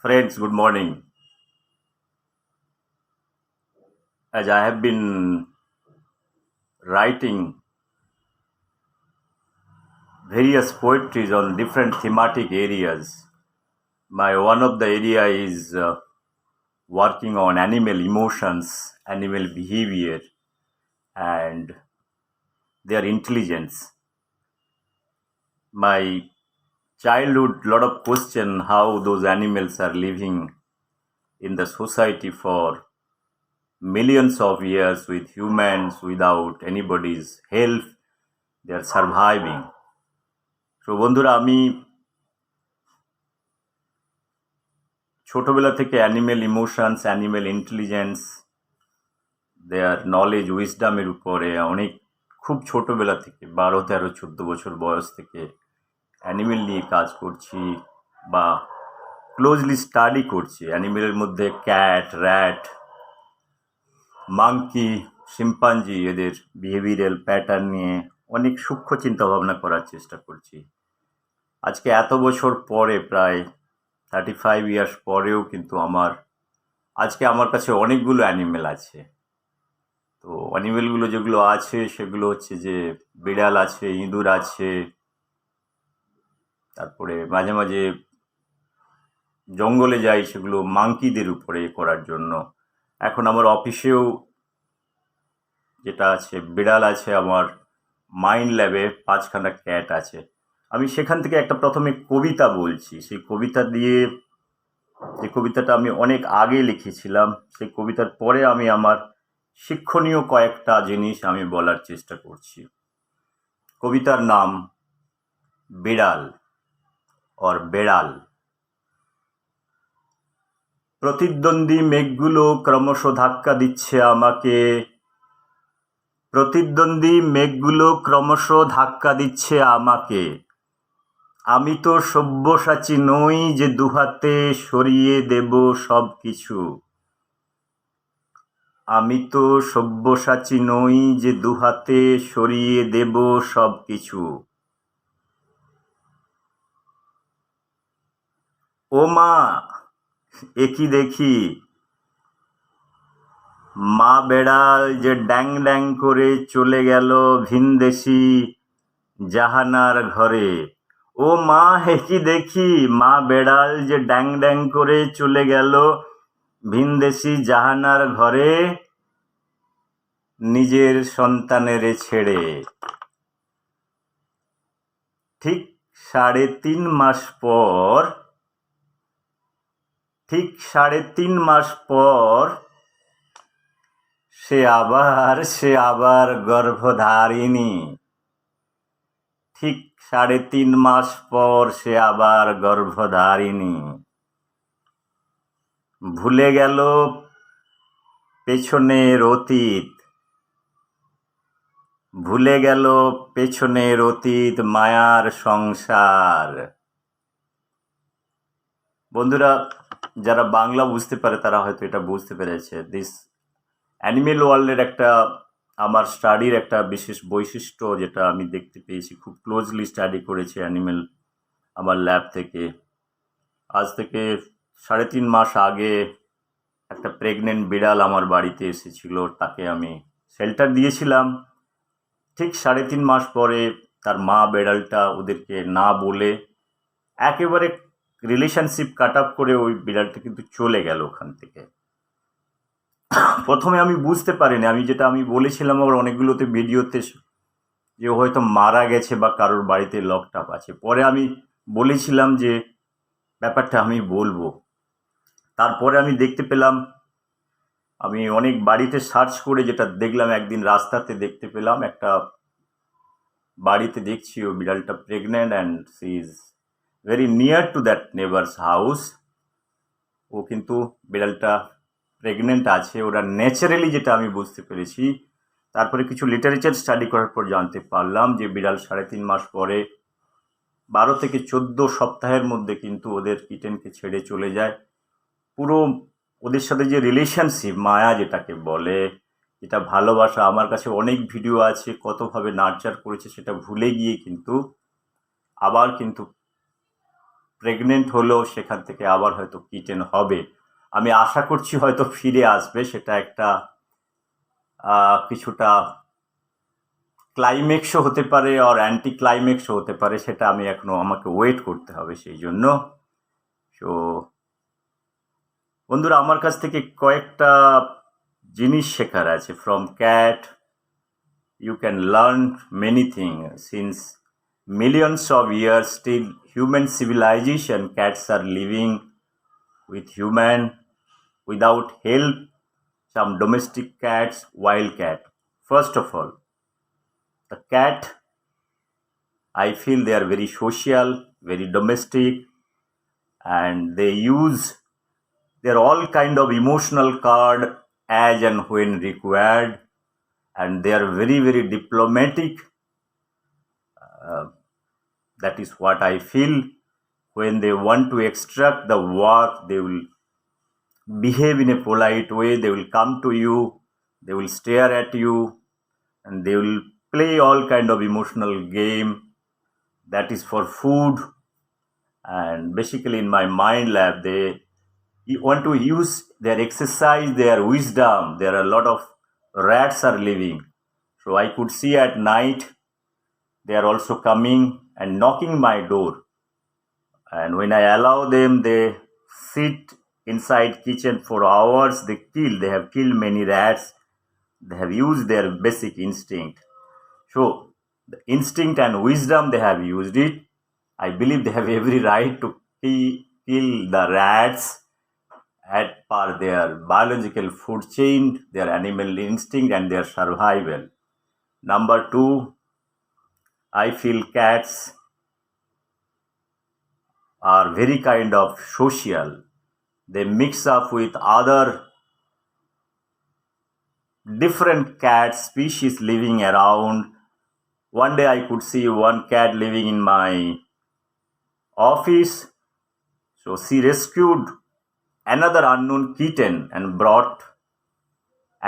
Friends, good morning. As I have been writing various poetries on different thematic areas, my one of the area is working on animal emotions, animal behavior, and their intelligence. My childhood lot of question how those animals are living in the society for millions of years with humans without anybody's help. They are surviving. তো বন্ধুরা, আমি ছোটবেলা থেকে animal emotions, animal intelligence, their knowledge, উইজডামের উপরে অনেক খুব ছোটবেলা থেকে 12, 13, 14 বছর বয়স থেকে অ্যানিমেল নিয়ে কাজ করছি বা ক্লোজলি স্টাডি করছি। অ্যানিমেলের মধ্যে ক্যাট, র্যাট, মাঙ্কি, শিম্পাঞ্জি, এদের বিহেভিয়ারাল প্যাটার্ন নিয়ে অনেক সূক্ষ্ম চিন্তাভাবনা করার চেষ্টা করছি। আজকে এত বছর পরে, প্রায় 35 ইয়ার্স পরেও কিন্তু আজকে আমার কাছে অনেকগুলো অ্যানিমেল আছে। তো অ্যানিমেলগুলো যেগুলো আছে সেগুলো হচ্ছে যে বিড়াল আছে, ইঁদুর আছে, তারপরে মাঝে মাঝে জঙ্গলে যাই সেগুলো মাঙ্কিদের উপরে করার জন্য। এখন আমার অফিসেও যেটা আছে বিড়াল আছে, আমার মাইন্ড ল্যাবে 5খানা ক্যাট আছে। আমি সেখান থেকে একটা প্রথমে কবিতা বলছি। সেই কবিতা দিয়ে, যে কবিতাটা আমি অনেক আগে লিখেছিলাম, সেই কবিতার পরে আমি আমার শিক্ষণীয় কয়েকটা জিনিস আমি বলার চেষ্টা করছি। কবিতার নাম বিড়াল অর বেড়াল। প্রতিদ্বন্দ্বী মেঘগুলো ক্রমশ ধাক্কা দিচ্ছে আমাকে, প্রতিদ্বন্দ্বী মেঘগুলো ক্রমশ ধাক্কা দিচ্ছে আমাকে। আমি তো সব্যসাচী নই যে দুহাতে সরিয়ে দেব সব কিছু। আমি তো সব্যসাচী নই যে দুহাতে সরিয়ে দেব সব কিছু। ও মা, একই দেখি মা বেড়াল যে ড্যাং ড্যাং করে চলে গেল ভিনদেশি জাহানার ঘরে। ও মা, একই দেখি মা বেড়াল যে ড্যাং ড্যাং করে চলে গেল ভিনদেশি জাহানার ঘরে, নিজের সন্তানের ছেড়ে। ঠিক 3.5 মাস পর, ঠিক 3.5 মাস পর সে আবার গর্ভধারিণী। ঠিক 3.5 মাস পর সে আবার গর্ভধারিণী। ভুলে গেল পেছনের অতীত, ভুলে গেল পেছনের অতীত, মায়ার সংসার। বন্ধুরা, যারা বাংলা বুঝতে পারে তারা হয়তো এটা বুঝতে পেরেছে। দিস অ্যানিমেল ওয়ার্ল্ডের একটা, আমার স্টাডির একটা বিশেষ বৈশিষ্ট্য যেটা আমি দেখতে পেয়েছি, খুব ক্লোজলি স্টাডি করেছি অ্যানিমেল আমার ল্যাব থেকে। আজ থেকে 3.5 মাস আগে একটা প্রেগনেন্ট বিড়াল আমার বাড়িতে এসেছিল, তাকে আমি শেল্টার দিয়েছিলাম। ঠিক 3.5 মাস পরে তার মা বেড়ালটা ওদেরকে না বলে একেবারে রিলেশনশিপ কাট আপ করে ওই বিড়ালটা কিন্তু চলে গেল ওখান থেকে। প্রথমে আমি বুঝতে পারিনি, আমি বলেছিলাম আবার অনেকগুলোতে ভিডিওতে, যে হয়তো মারা গেছে বা কারোর বাড়িতে লকড আপ আছে। পরে আমি বলেছিলাম যে ব্যাপারটা আমি বলবো। তারপরে আমি দেখতে পেলাম, আমি অনেক বাড়িতে সার্চ করে যেটা দেখলাম, একদিন রাস্তাতে দেখতে পেলাম একটা বাড়িতে, দেখছি ও বিড়ালটা pregnant and she is very near to that neighbours house. ও কিন্তু বিড়ালটা প্রেগনেন্ট আছে, ওরা ন্যাচারালি, যেটা আমি বুঝতে পেরেছি। তারপরে কিছু লিটারেচার স্টাডি করার পর জানতে পারলাম যে বিড়াল 3.5 মাস পরে 12 থেকে 14 সপ্তাহের মধ্যে কিন্তু ওদের কিটেনকে ছেড়ে চলে যায়। পুরো ওদের সাথে যে রিলেশনশিপ, মায়া যেটাকে বলে, যেটা ভালোবাসা, আমার কাছে অনেক ভিডিও আছে কতভাবে নার্চার করেছে সেটা ভুলে গিয়ে কিন্তু আবার কিন্তু প্রেগনেন্ট হলেও সেখান থেকে আবার হয়তো কিটেন হবে। আমি আশা করছি হয়তো ফিরে আসবে, সেটা একটা কিছুটা ক্লাইম্যাক্সও হতে পারে আর অ্যান্টি ক্লাইম্যাক্সও হতে পারে, সেটা আমি এখনো আমাকে ওয়েট করতে হবে সেই জন্য। তো বন্ধুরা, আমার কাছ থেকে কয়েকটা জিনিস শেখার আছে। From cat you can learn many things. Since millions of years, still human civilization, cats are living with human without help. Some domestic cats, wild cat. First of all, the cat, I feel they are very social, very domestic, and they're all kind of emotional card as and when required, and they are very, very diplomatic. That is what I feel. When they want to extract the work, they will behave in a polite way. They will come to you, they will stare at you, and they will play all kind of emotional game. That is for food. And basically in my mind lab, they want to use their exercise, their wisdom. There are a lot of rats are living, so I could see at night they are also coming and knocking my door. And when I allow them, they sit inside kitchen for hours. They have killed many rats. They have used their basic instinct. So the instinct and wisdom, they have used it. I believe they have every right to kill the rats at per their biological food chain, their animal instinct and their survival. Number two, I feel cats are very kind of social. They mix up with other different cat species living around. One day I could see one cat living in my office. So she rescued another unknown kitten and brought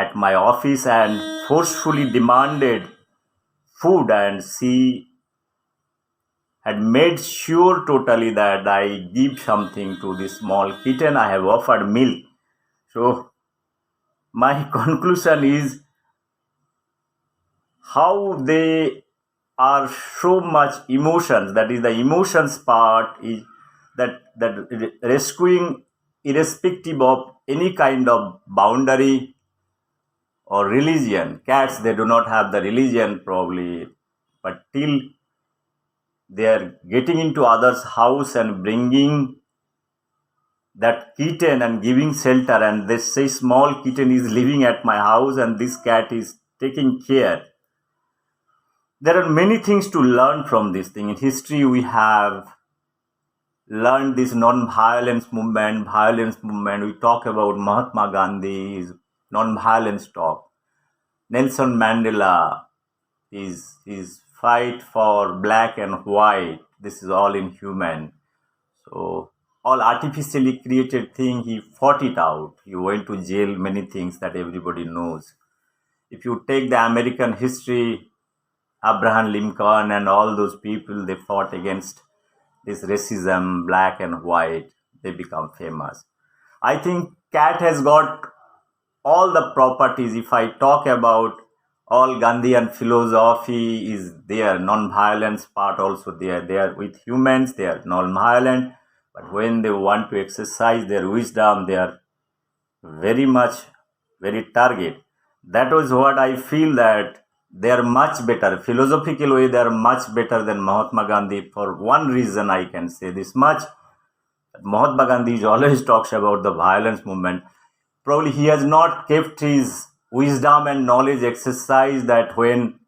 at my office and forcefully demanded food, and she had made sure totally that I give something to this small kitten. I have offered milk. So my conclusion is how they are so much emotions. That is the emotions part, is that rescuing irrespective of any kind of boundary or religion. Cats, they do not have the religion probably, but till they are getting into others' house and bringing that kitten and giving shelter, and they say small kitten is living at my house and this cat is taking care. There are many things to learn from this thing. In history, we have learned this non-violence movement. We talk about Mahatma Gandhi's non-violence talk. Nelson Mandela, his fight for black and white. This is all inhuman. So all artificially created thing, he fought it out. He went to jail, many things that everybody knows. If you take the American history, Abraham Lincoln and all those people, they fought against this racism, black and white. They become famous. I think cat has got all the properties. If I talk about all Gandhian philosophy is there, non-violence part also there. They are with humans, they are non-violent, but when they want to exercise their wisdom, they are very target. That was what I feel, that they are much better. Philosophical way, they are much better than Mahatma Gandhi. For one reason, I can say this much. Mahatma Gandhi always talks about the violence movement. Probably he has not kept his wisdom and knowledge exercise, that when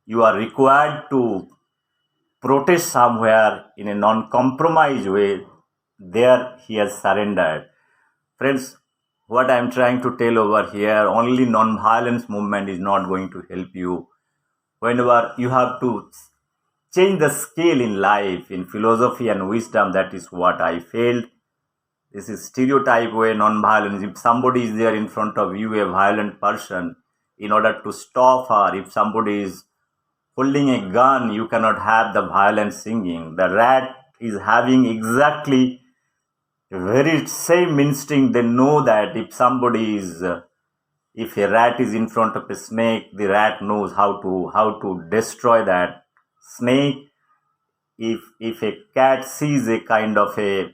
you are required to protest somewhere in a non-compromise way, there he has surrendered. Friends, what I am trying to tell over here, only non-violence movement is not going to help you. Whenever you have to change the scale in life, in philosophy and wisdom, that is what I failed. This is stereotype way, non-violence. If somebody is there in front of you, a violent person, in order to stop her, if somebody is holding a gun, you cannot have the violent singing. The rat is having exactly very same instinct. They know that if somebody is if a rat is in front of a snake, the rat knows how to destroy that snake. If a cat sees a kind of a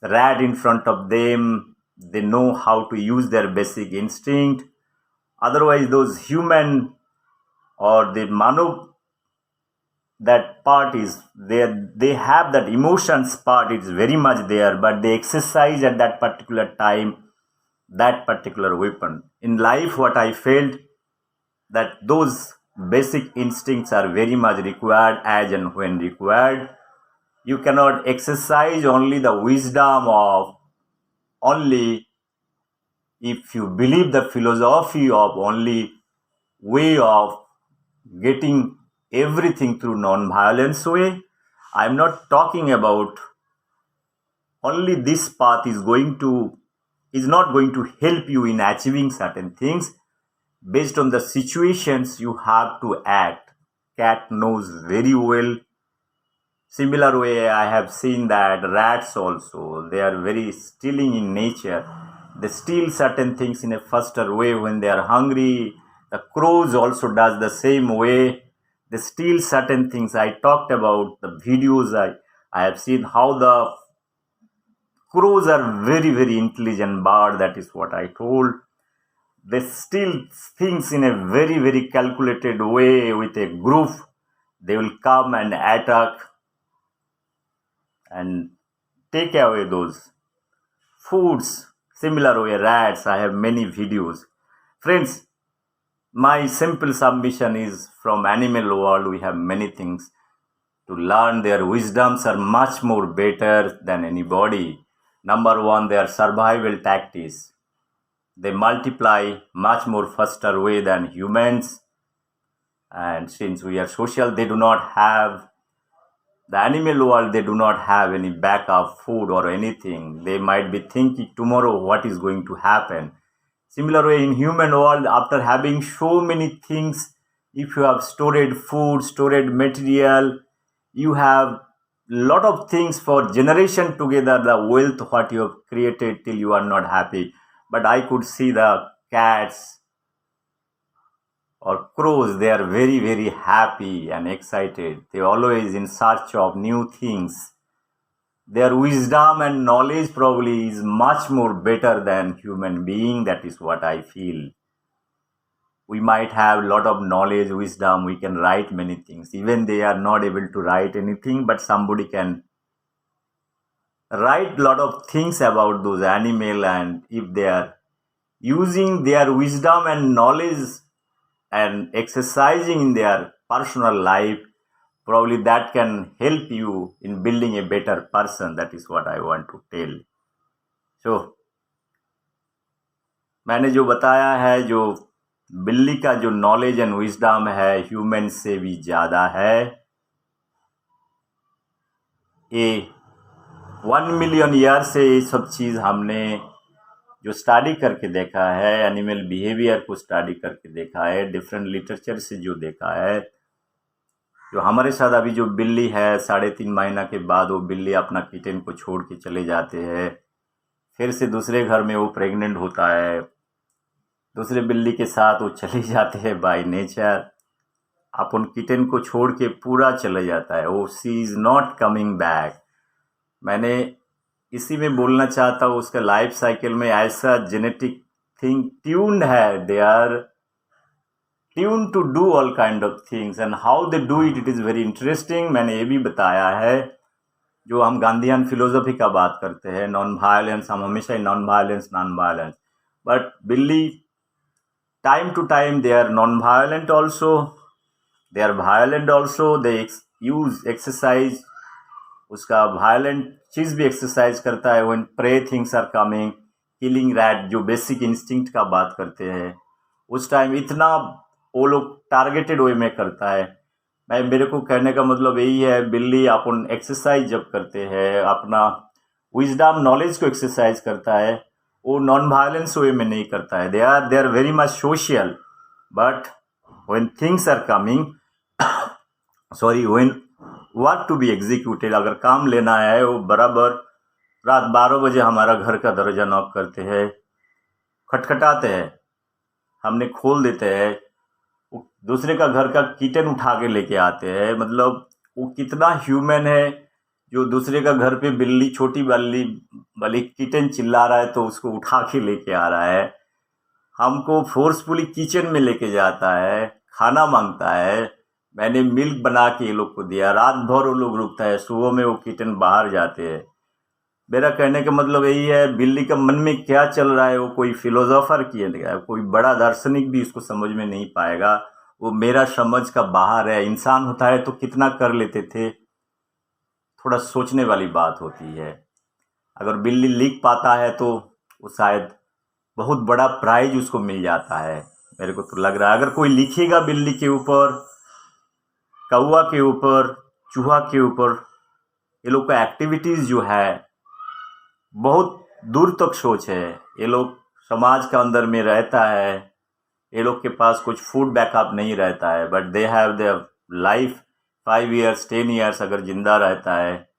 rat in front of them, they know how to use their basic instinct. Otherwise, those human or the manu, that part is there, they have that emotions part, it's very much there, but they exercise at that particular time that particular weapon. In life, what I felt, that those basic instincts are very much required as and when required. You cannot exercise only the wisdom of only if you believe the philosophy of only way of getting everything through non-violence way. I'm not talking about only this path is not going to help you in achieving certain things. Based on the situations, you have to act. Cat knows very well. Similar way, I have seen that rats also, they are very stealing in nature. They steal certain things in a faster way when they are hungry. The crows also does the same way. They steal certain things. I talked about the videos. I have seen how the crows are very, very intelligent bird. That is what I told. They steal things in a very, very calculated way with a group. They will come and attack and take away those foods. Similar way, rats. I have many videos. Friends, my simple submission is, from animal world, we have many things to learn. Their wisdoms are much more better than anybody. Number one, their survival tactics. They multiply much more faster way than humans. And since we are social, they do not have, the animal world, they do not have any backup food or anything. They might be thinking tomorrow what is going to happen. Similar way, in human world, after having so many things, if you have stored food, stored material, you have lot of things for generation together, the wealth what you have created till you are not happy. But I could see the cats or crows, they are very, very happy and excited. They always in search of new things. Their wisdom and knowledge probably is much more better than human being. That is what I feel. We might have a lot of knowledge, wisdom, we can write many things. Even they are not able to write anything, but somebody can write a lot of things about those animal, and if they are using their wisdom and knowledge and exercising in their personal life, probably that can help you in building a better person. That is what I want to tell. So मैंने जो बताया है, जो बिल्ली का जो knowledge and wisdom है human से भी ज़्यादा है. ये 1 मिलियन ईयर से ये सब चीज़ हमने जो स्टडी करके देखा है, एनिमल बिहेवियर को स्टडी करके देखा है, डिफरेंट लिटरेचर से जो देखा है. जो हमारे साथ अभी जो बिल्ली है, 3.5 महीना के बाद वो बिल्ली अपना किटन को छोड़ के चले जाते हैं. फिर से दूसरे घर में वो प्रेग्नेंट होता है, दूसरे बिल्ली के साथ वो चले जाते हैं. बाय नेचर अपन किटन को छोड़ के पूरा चले जाता है. वो सी इज़ नॉट कमिंग बैक. मैंने इसी में बोलना चाहता हूँ, उसका लाइफ साइकिल में ऐसा जेनेटिक थिंग ट्यून्ड है. They are tune to do all kind of things, and how they do it, it is very interesting. मैंने ये भी बताया है, जो हम गांधीयन फिलोसफी का बात करते हैं, नॉन वायलेंस, हम हमेशा ही नॉन वायलेंस, बट बिल्ली time to time they are non violent also, they are violent also. They use exercise, उसका वायलेंट चीज़ भी एक्सरसाइज करता है. When prey things are coming, killing rat, जो बेसिक इंस्टिंक्ट का बात करते हैं, उस टाइम इतना वो लोग टारगेटेड वे में करता है. मेरे को कहने का मतलब यही है, बिल्ली अपन एक्सरसाइज जब करते हैं, अपना विजडम नॉलेज को एक्सरसाइज करता है, वो नॉन वायलेंस वे में नहीं करता है. They are very much social, but when things are coming, sorry, when work to be executed. अगर काम लेना है वो बराबर रात 12 बजे हमारा घर का दरवाजा नॉक करते हैं, खटखटाते हैं, हमने खोल देते हैं, वो दूसरे का घर का किचन उठा के लेके आते हैं। मतलब वो कितना ह्यूमन है, जो दूसरे का घर पे बिल्ली, छोटी बिल्ली वाली किचन चिल्ला रहा है तो उसको उठा के लेके आ रहा है, हमको फोर्सफुली किचन में लेके जाता है, खाना मांगता है। मैंने मिल्क बना के ये लोग को दिया, रात भर वो लोग रुकता है, सुबह में वो किचन बाहर जाते हैं। मेरा कहने का मतलब यही है, बिल्ली का मन में क्या चल रहा है वो कोई फिलोसोफर की है, कोई बड़ा दार्शनिक भी इसको समझ में नहीं पाएगा। वो मेरा समझ का बाहर है। इंसान होता है तो कितना कर लेते थे, थोड़ा सोचने वाली बात होती है। अगर बिल्ली लिख पाता है तो वो शायद बहुत बड़ा प्राइज उसको मिल जाता है। मेरे को तो लग रहा है अगर कोई लिखेगा बिल्ली के ऊपर, कौवा के ऊपर, चूहा के ऊपर, ये लोग का एक्टिविटीज़ जो है बहुत दूर तक सोच है। ये लोग समाज के अंदर में रहता है, ये लोग के पास कुछ फूड बैकअप नहीं रहता है, but they have their life 5 years 10 years अगर जिंदा रहता है।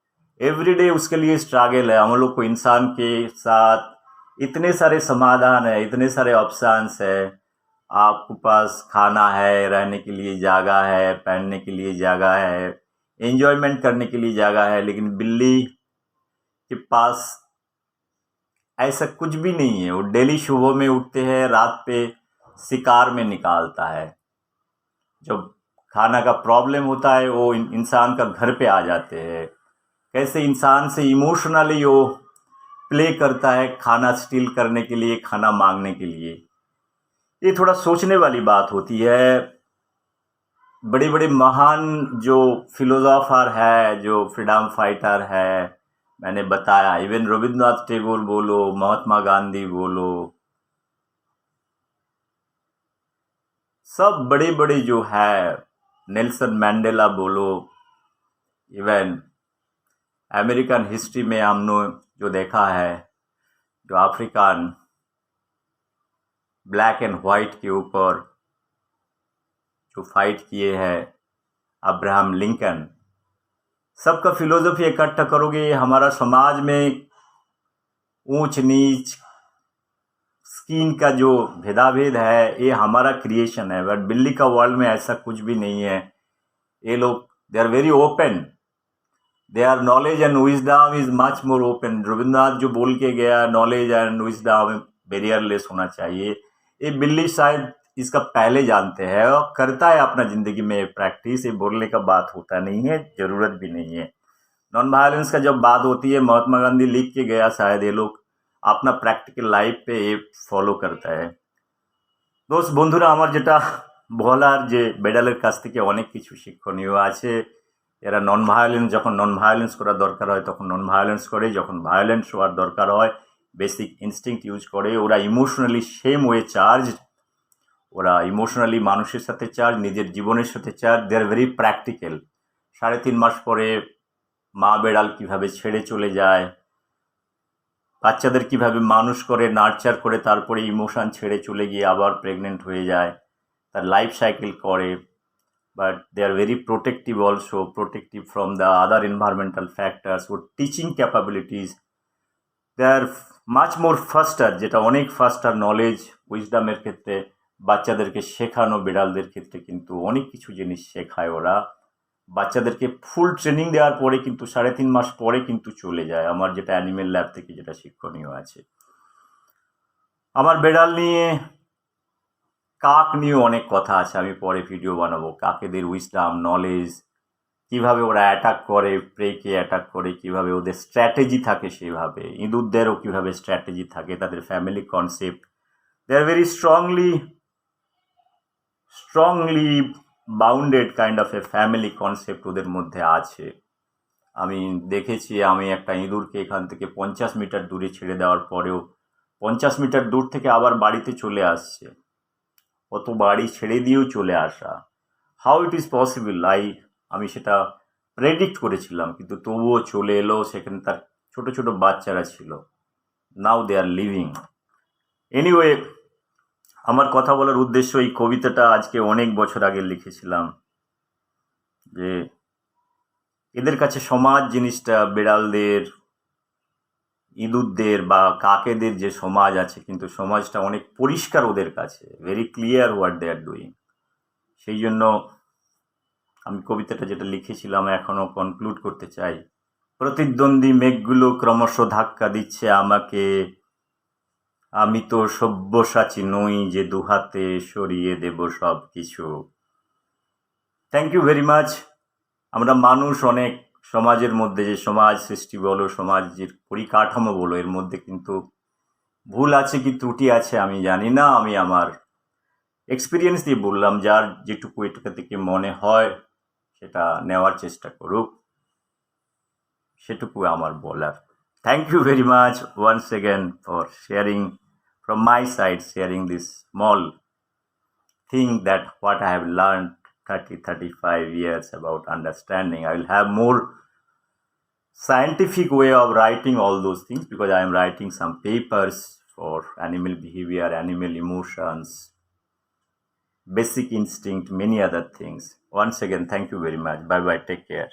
एवरीडे उसके लिए स्ट्रगल है। हम लोग को इंसान के साथ इतने सारे समाधान है, इतने सारे ऑप्शंस है। आपके पास खाना है, रहने के लिए जगह है, पहनने के लिए जगह है, एंजॉयमेंट करने के लिए जगह है, लेकिन बिल्ली के पास ऐसा कुछ भी नहीं है। वो डेली सुबह में उठते हैं, रात पे शिकार में निकालता है। जब खाना का प्रॉब्लम होता है वो इंसान का घर पे आ जाते हैं। कैसे इंसान से इमोशनली वो प्ले करता है खाना स्टील करने के लिए, खाना मांगने के लिए। ये थोड़ा सोचने वाली बात होती है। बड़े बड़े महान जो फिलोसोफर है, जो फ्रीडम फाइटर है, मैंने बताया, इवन रविंद्रनाथ टैगोर बोलो, महात्मा गांधी बोलो, सब बड़े बड़े जो है, नेल्सन मैंडेला बोलो, इवन अमेरिकन हिस्ट्री में हमने जो देखा है, जो अफ्रीकन ब्लैक एंड वाइट के ऊपर जो फाइट किए हैं, अब्राहम लिंकन, सबका फिलोसफी इकट्ठा करोगे, हमारा समाज में ऊंच नीच, स्किन का जो भेदाभेद है, ये हमारा क्रिएशन है। बट बिल्ली का वर्ल्ड में ऐसा कुछ भी नहीं है। ये लोग they are very open, they are knowledge and wisdom is much more open. Rabindranath जो बोल के गया, नॉलेज एंड विजडम बैरियरलेस होना चाहिए, ये बिल्ली शायद इसका पहले जानते हैं और करता है अपना ज़िंदगी में प्रैक्टिस। ये बोलने का बात होता नहीं है, ज़रूरत भी नहीं है। नॉन वायलेंस का जब बात होती है, महात्मा गांधी लिख के गया, शायद ये लोग अपना प्रैक्टिकल लाइफ पे ये फॉलो करता है। দোস্ত বন্ধুরা, আমার যেটা বলার, যে বেড়ালের কাছ থেকে অনেক কিছু শিক্ষণীয় আছে। এরা নন ভায়োলেন্স, যখন নন ভায়োলেন্স করার দরকার হয় তখন নন ভায়োলেন্স করে, যখন ভায়োলেন্স হওয়ার দরকার হয় বেসিক ইনস্টিংক্ট ইউজ করে। ওরা ইমোশনালি সেম ওয়ে চার্জ, ওরা ইমোশনালি মানুষের সাথে চার্জ, নিজের জীবনের সাথে charge. They are very practical. 3.5 মাস পরে মা বেড়াল কীভাবে ছেড়ে চলে যায়, বাচ্চাদের কিভাবে মানুষ করে, নার্চার করে, তারপরে ইমোশন ছেড়ে চলে গিয়ে আবার প্রেগনেন্ট হয়ে যায়, তার লাইফ সাইকেল করে। But they are very protective also, protective from the other environmental factors. ওর teaching capabilities, they are much more faster, যেটা অনেক ফাস্টার নলেজ উইজডামের ক্ষেত্রে। বাচ্চাদেরকে শেখানো, বিড়ালদের ক্ষেত্রে কিন্তু অনেক কিছু জিনিস শেখায় ওরা। বাচ্চাদেরকে ফুল ট্রেনিং দেওয়ার পরে কিন্তু 3.5 মাস পরে কিন্তু চলে যায়। আমার যেটা অ্যানিমেল ল্যাব থেকে যেটা শিক্ষণীয় আছে। আমার বেড়াল নিয়ে, কাক নিয়েও অনেক কথা আছে, আমি পরে ভিডিও বানাবো। কাকেদের উইজডাম, নলেজ, কীভাবে ওরা অ্যাটাক করে, প্রেকে অ্যাটাক করে, কীভাবে ওদের স্ট্র্যাটেজি থাকে, সেভাবে ইঁদুরদেরও কীভাবে স্ট্র্যাটেজি থাকে, তাদের family concept. They are very strongly bounded kind of a family concept ওদের মধ্যে আছে। আমি দেখেছি, আমি একটা ইঁদুরকে এখান থেকে 50 মিটার দূরে ছেড়ে দেওয়ার পরেও 50 মিটার দূর থেকে আবার বাড়িতে চলে আসছে। অত বাড়ি ছেড়ে দিয়েও চলে আসা, হাউ ইট ইজ পসিবল, আমি সেটা প্রেডিক্ট করেছিলাম, কিন্তু তবুও চলে এলো। সেখানে তার ছোট ছোট বাচ্চারা ছিল। নাও দে আর লিভিং। এনিওয়ে, আমার কথা বলার উদ্দেশ্য, এই কবিতাটা আজকে অনেক বছর আগে লিখেছিলাম, যে এদের কাছে সমাজ জিনিসটা বেড়ালদের, ইঁদুরদের বা কাকেদের যে সমাজ আছে, কিন্তু সমাজটা অনেক পরিষ্কার ওদের কাছে, very clear what they are doing. সেই জন্য আমি কবিতাটা যেটা লিখেছিলাম এখনো কনক্লুড করতে চাই। প্রতিদ্বন্দ্বী মেঘগুলো ক্রমশ ধাক্কা দিচ্ছে আমাকে, আমি তো সব্যসাচী নই যে দুহাতে সরিয়ে দেব সব কিছু। Thank you very much. আমরা মানুষ অনেক, সমাজের মধ্যে যে সমাজ সৃষ্টি বলো, সমাজের পরিকাঠামো বলো, এর মধ্যে কিন্তু ভুল আছে কি ত্রুটি আছে আমি জানি না। আমি আমার এক্সপিরিয়েন্স দিয়ে বললাম, যার যেটুকু এটা থেকে মনে হয় সেটা নেওয়ার চেষ্টা করুক, সেটুকু আমার বলার। Thank you very much once again for sharing from my side, sharing this small thing that what I have learned 35 years about understanding. I will have more scientific way of writing all those things, because I am writing some papers for animal behavior, animal emotions, basic instinct, many other things. Once again, thank you very much. Bye bye. Take care.